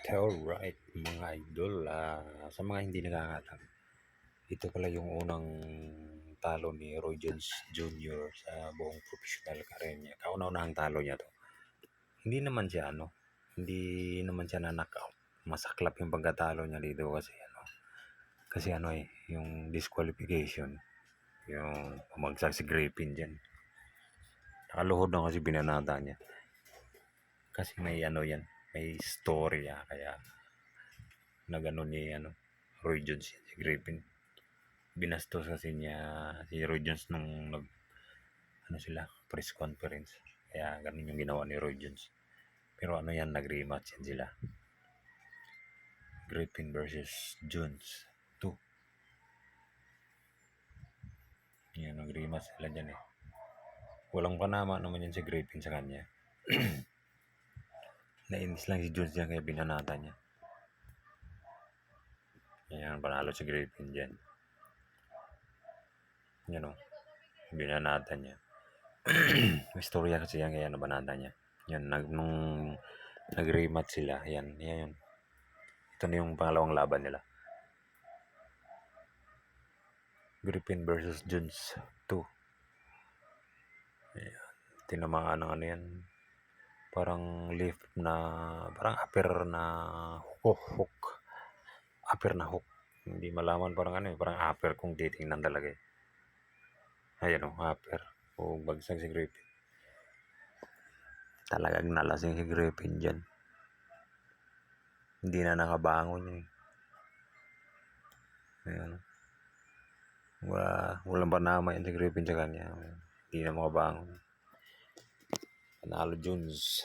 Alright mga idol, sa mga hindi nakakalam, ito pala yung unang talo ni Roy Jones Jr. sa buong professional career niya. Kauna-unahang talo niya to. Hindi naman siya na-knockout. Masaklap yung pagkatalo niya dito kasi yung disqualification, yung pumagsak si Griffin dyan. Nakaluhod na kasi binanata niya. Kasi may may story kaya nagano ni Roy Jones si Griffin. Binastos kasi niya si Roy Jones nung press conference. Kaya ganun yung ginawa ni Roy Jones. Pero nag-rematch yan sila. Griffin versus Jones 2. Yan, nag-rematch sila dyan eh. Walang panama naman yun si Griffin sa kanya. Nainis lang si Jones dyan kaya binanata niya. Yan, panalo si Griffin dyan. Yan binanata niya. May storya kasi yan kaya nabanata niya. Yan, nung nag-rematch sila. Yan. Ito na yung pangalawang laban nila. Griffin versus Jones 2. Ayan. Tinamaan ng yan. Parang upper na hook. Upper na hook. Hindi malaman parang upper kung titingnan talaga eh. Ayan upper. Bagsak si Griffin. Talagang nalasing si Griffin dyan. Hindi na nakabangon yun. Ayan. Walang panama yan si Griffin sa kanya. Hindi na makabangon. Panalo Jones.